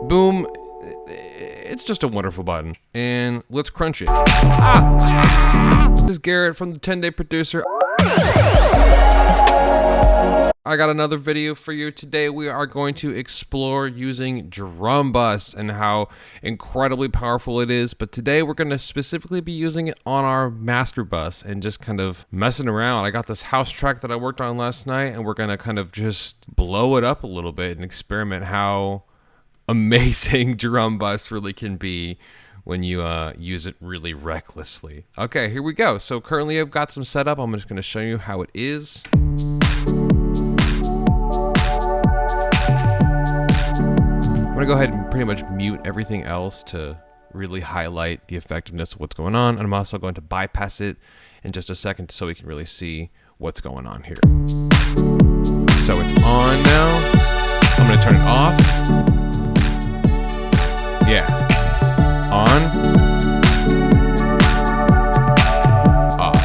boom, it's just a wonderful button. And let's crunch it. This is Garrett from the 10-Day Producer. I got another video for you. Today we are going to explore using drum bus and how incredibly powerful it is. But today we're going to specifically be using it on our master bus and just kind of messing around. I got this house track that I worked on last night, and we're going to kind of just blow it up a little bit and experiment how amazing drum bus really can be when you use it really recklessly. Okay, here we go. So currently I've got some setup. I'm just going to show you how it is. I'm gonna go ahead and pretty much mute everything else to really highlight the effectiveness of what's going on. And I'm also going to bypass it in just a second so we can really see what's going on here. So it's on now. I'm gonna turn it off. Yeah. On. Off.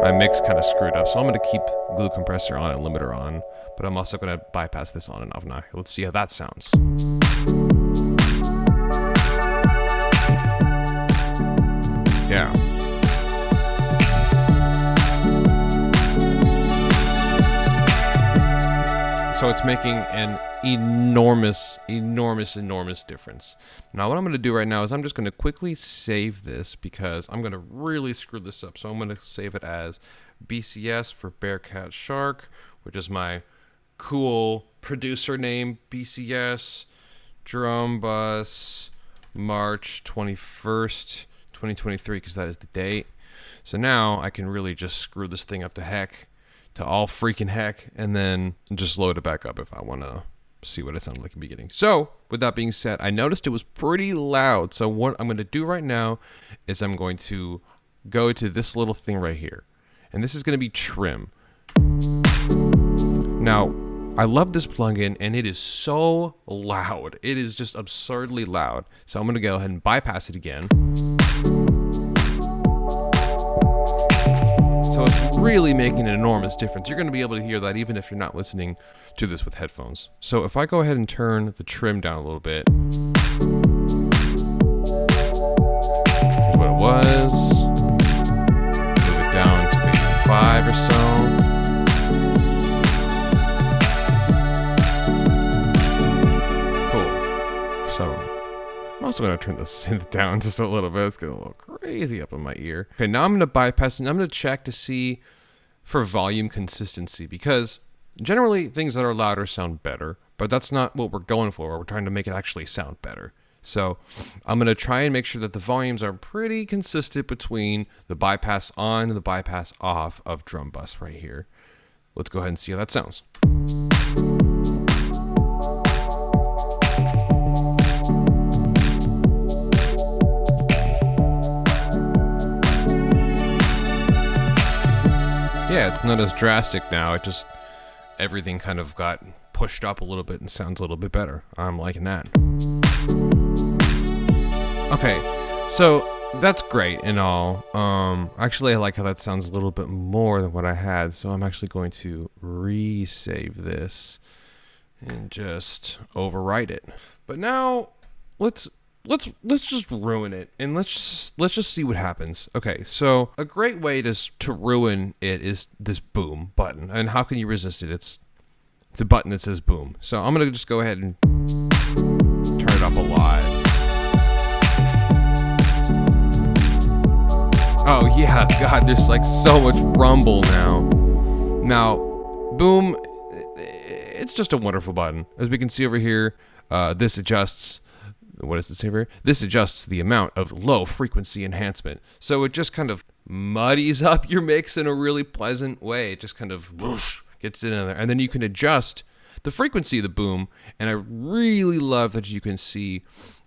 My mix kind of screwed up, so I'm gonna keep glue compressor on and limiter on. But I'm also going to bypass this on and off now. Let's see how that sounds. Yeah. So it's making an enormous difference. Now what I'm going to do right now is I'm just going to quickly save this because I'm going to really screw this up. So I'm going to save it as BCS for Bearcat Shark, which is my cool producer name, BCS, drum bus, March 21st, 2023, because that is the date. So now I can really just screw this thing up to all freaking heck, and then just load it back up if I want to see what it sounded like in the beginning. So with that being said, I noticed it was pretty loud. So what I'm going to do right now is I'm going to go to this little thing right here, and this is going to be trim. Now, I love this plugin, and it is so loud. It is just absurdly loud. So I'm going to go ahead and bypass it again. So it's really making an enormous difference. You're going to be able to hear that even if you're not listening to this with headphones. So if I go ahead and turn the trim down a little bit. Here's what it was. Move it down to maybe 5 or so. So I'm also going to turn the synth down just a little bit. It's getting a little crazy up in my ear. Okay, now I'm going to bypass and I'm going to check to see for volume consistency, because generally things that are louder sound better, but that's not what we're going for. We're trying to make it actually sound better. So I'm going to try and make sure that the volumes are pretty consistent between the bypass on and the bypass off of drum bus right here. Let's go ahead and see how that sounds. Yeah, it's not as drastic now. It just, everything kind of got pushed up a little bit and sounds a little bit better. I'm liking that. Okay, so that's great and all. Actually, I like how that sounds a little bit more than what I had. So I'm actually going to resave this and just overwrite it. But now let's just ruin it, and let's just see what happens. Okay, so a great way to ruin it is this boom button. And how can you resist it? It's a button that says boom. So I'm gonna just go ahead and turn it up a lot. Oh yeah, God, there's like so much rumble now. Now, boom, it's just a wonderful button. As we can see over here, this adjusts. What does it say here? This adjusts the amount of low frequency enhancement. So it just kind of muddies up your mix in a really pleasant way. It just kind of whoosh, gets it in there. And then you can adjust the frequency of the boom. And I really love that you can see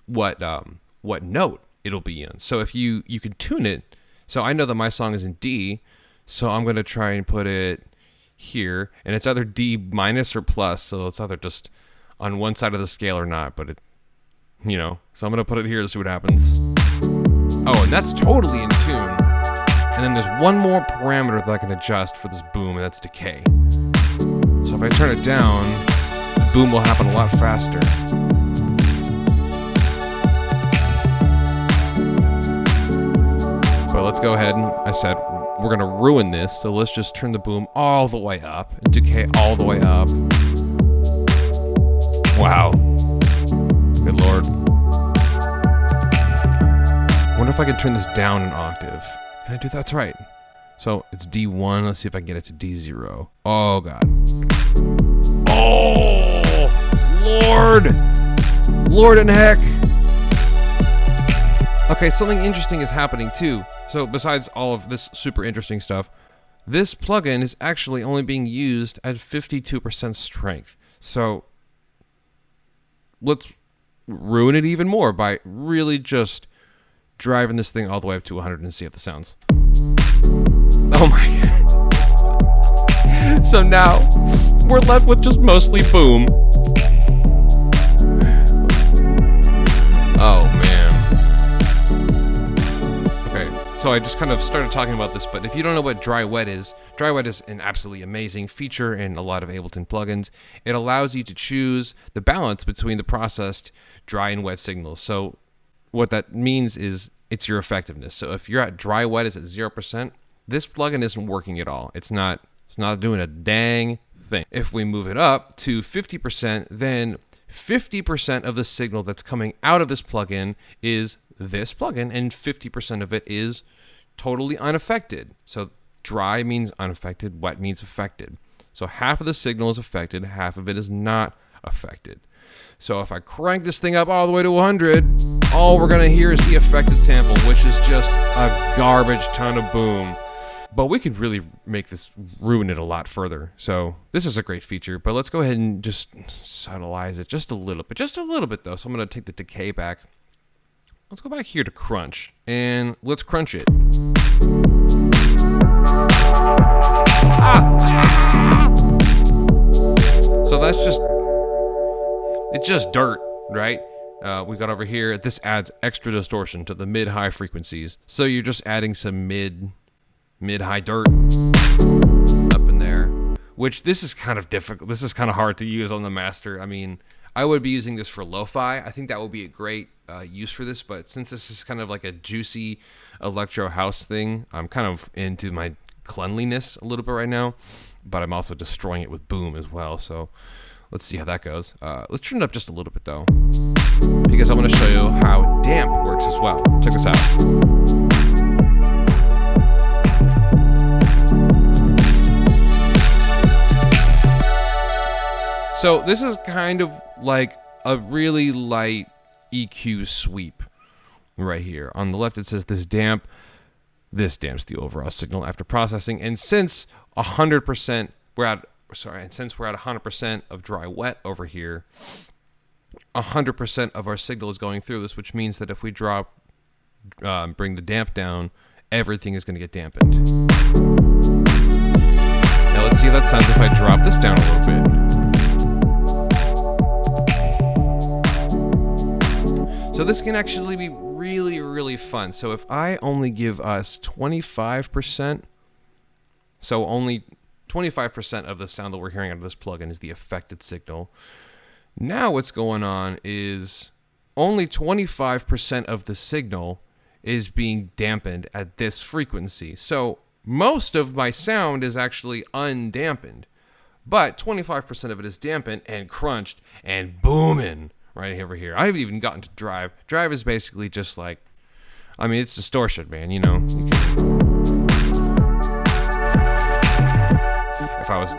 what note it'll be in. So if you can tune it. So I know that my song is in D. So I'm going to try and put it here. And it's either D minus or plus. So it's either just on one side of the scale or not. But so I'm going to put it here to see what happens. Oh, and that's totally in tune. And then there's one more parameter that I can adjust for this boom, and that's decay. So if I turn it down, boom will happen a lot faster. But let's go ahead and, I said, we're going to ruin this, so let's just turn the boom all the way up, and decay all the way up. Wow. Good Lord. I wonder if I can turn this down an octave. Can I do that? That's right. So it's D1. Let's see if I can get it to D0. Oh, God. Oh, Lord. Lord in heck. Okay, something interesting is happening too. So besides all of this super interesting stuff, this plugin is actually only being used at 52% strength. So let's ruin it even more by really just driving this thing all the way up to 100 and see how this sounds. Oh my God. So now we're left with just mostly boom. Oh man. Okay, so I just kind of started talking about this, but if you don't know what dry wet is an absolutely amazing feature in a lot of Ableton plugins. It allows you to choose the balance between the processed dry and wet signals. So what that means is it's your effectiveness. So if you're at dry wet is at 0%, this plugin isn't working at all. It's not doing a dang thing. If we move it up to 50%, then 50% of the signal that's coming out of this plugin is this plugin, and 50% of it is totally unaffected. So dry means unaffected, wet means affected. So half of the signal is affected, half of it is not affected. So if I crank this thing up all the way to 100, all we're gonna hear is the affected sample, which is just a garbage ton of boom. But we could really make this ruin it a lot further. So this is a great feature, but let's go ahead and just subtleize it just a little bit though. So I'm gonna take the decay back. Let's go back here to crunch, and let's crunch it. So that's it's just dirt, right? We got over here, this adds extra distortion to the mid-high frequencies. So you're just adding some mid-high dirt up in there, which this is kind of difficult. This is kind of hard to use on the master. I mean, I would be using this for lo-fi. I think that would be a great use for this, but since this is kind of like a juicy electro house thing, I'm kind of into my cleanliness a little bit right now, but I'm also destroying it with boom as well. So let's see how that goes. Let's turn it up just a little bit though, because I want to show you how damp works as well. Check this out. So this is kind of like a really light EQ sweep right here. On the left it says this damps the overall signal after processing. And since 100% since we're at 100% of dry wet over here, 100% of our signal is going through this, which means that if we bring the damp down, everything is going to get dampened. Now let's see how that sounds if I drop this down a little bit. So this can actually be really, really fun. So if I only give us 25%, so only 25% of the sound that we're hearing out of this plugin is the affected signal. Now what's going on is only 25% of the signal is being dampened at this frequency. So most of my sound is actually undampened, but 25% of it is dampened and crunched and booming right over here. I haven't even gotten to drive. Drive is basically just like, I mean, it's distortion, man, you know. If I was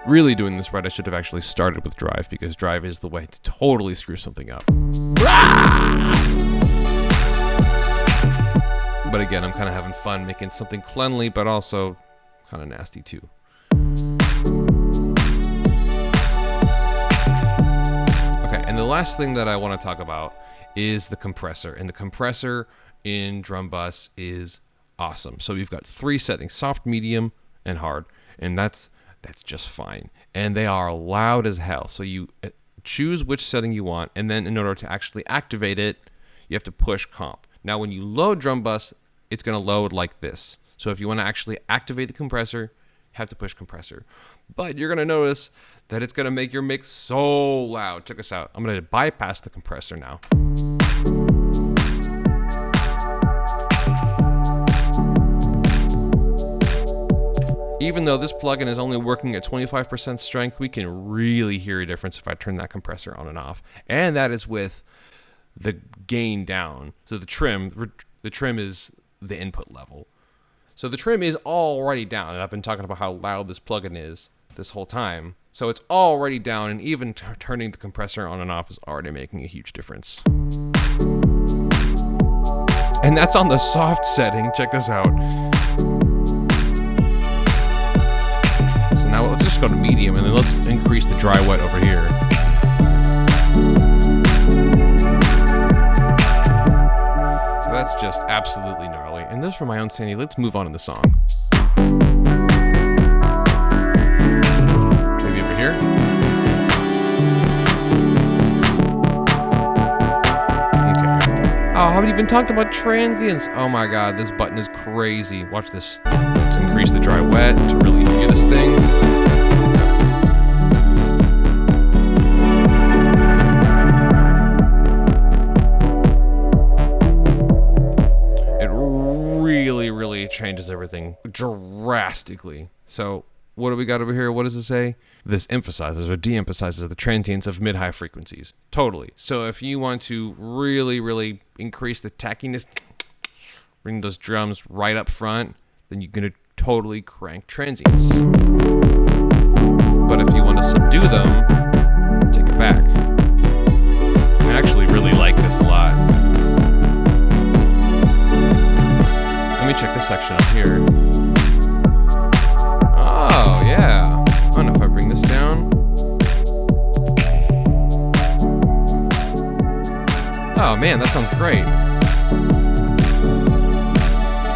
really doing this right, I should have actually started with drive, because drive is the way to totally screw something up. But again, I'm kind of having fun making something cleanly, but also kind of nasty too. Okay, and the last thing that I want to talk about is the compressor. And the compressor in Drum Bus is awesome. So we've got 3 settings: soft, medium, and hard. And that's just fine. And they are loud as hell. So you choose which setting you want, and then in order to actually activate it, you have to push comp. Now when you load Drum Bus, it's going to load like this. So if you want to actually activate the compressor, you have to push compressor. but you're going to notice that it's going to make your mix so loud. Check this out. I'm going to bypass the compressor now. Even though this plugin is only working at 25% strength, we can really hear a difference if I turn that compressor on and off. And that is with the gain down. So the trim is the input level. So the trim is already down, and I've been talking about how loud this plugin is this whole time. So it's already down, and even turning the compressor on and off is already making a huge difference. And that's on the soft setting. Check this out. So now let's just go to medium, and then let's increase the dry wet over here. So that's just absolutely gnarly. And this for my own sanity, let's move on in the song. Maybe over here. Okay. Oh, haven't even talked about transients. Oh my god, this button is crazy. Watch this. Let's increase the dry wet to really hear this thing. Really changes everything drastically. So what do we got over here? What does it say? This emphasizes or de-emphasizes the transients of mid-high frequencies. Totally. So if you want to really increase the tackiness, bring those drums right up front, then you're going to totally crank transients. But if you want to subdue them, take it back. I actually really like this a lot. Let me check this section up here. Oh, yeah. I don't know if I bring this down. Oh, man, that sounds great.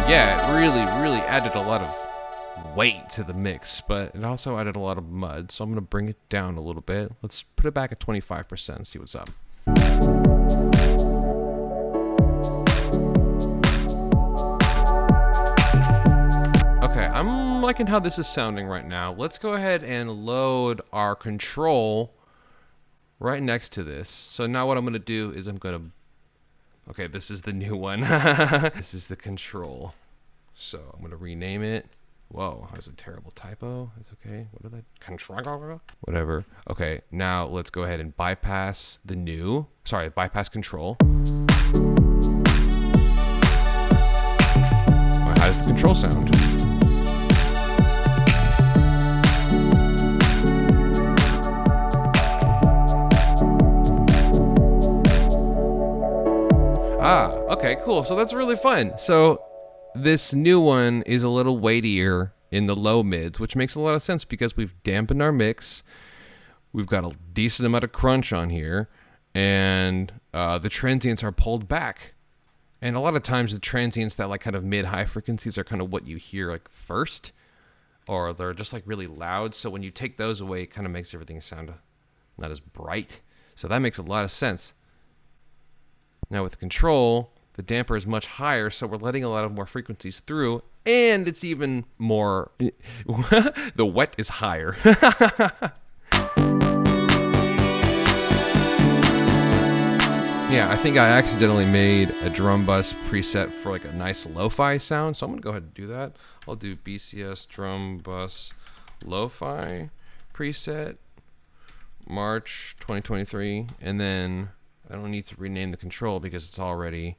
Yeah, it really added a lot of weight to the mix, but it also added a lot of mud, so I'm going to bring it down a little bit. Let's put it back at 25% and see what's up. Okay, I'm liking how this is sounding right now. Let's go ahead and load our control right next to this. So now what I'm going to do is okay, this is the new one. This is the control. So I'm going to rename it. Whoa, that was a terrible typo. It's okay. What are they? Control? Whatever. Okay, now let's go ahead and bypass bypass control. How does the control sound? Okay, cool. So that's really fun. So this new one is a little weightier in the low mids, which makes a lot of sense because we've dampened our mix. We've got a decent amount of crunch on here, and the transients are pulled back. And a lot of times the transients that like kind of mid-high frequencies are kind of what you hear like first, or they're just like really loud. So when you take those away, it kind of makes everything sound not as bright. So that makes a lot of sense. Now with control, the damper is much higher, so we're letting a lot of more frequencies through, and it's even more, the wet is higher. Yeah, I think I accidentally made a drum bus preset for like a nice lo-fi sound, so I'm gonna go ahead and do that. I'll do BCS drum bus lo-fi preset, March 2023, and then I don't need to rename the control because it's already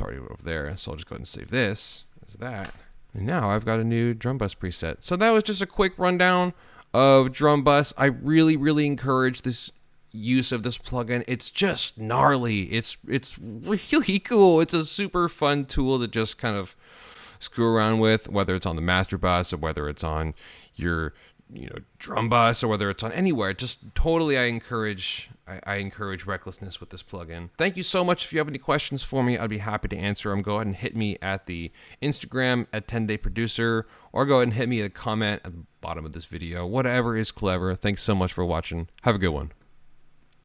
over there. So I'll just go ahead and save this as that. And now I've got a new drum bus preset. So that was just a quick rundown of drum bus. I really encourage this use of this plugin. It's just gnarly. It's really cool. It's a super fun tool to just kind of screw around with, whether it's on the master bus or whether it's on your drum bus or whether it's on anywhere. Just totally I encourage recklessness with this plugin. Thank you so much. If you have any questions for me, I'd be happy to answer them. Go ahead and hit me at the Instagram at 10dayproducer, or go ahead and hit me a comment at the bottom of this video. Whatever is clever. Thanks so much for watching. Have a good one.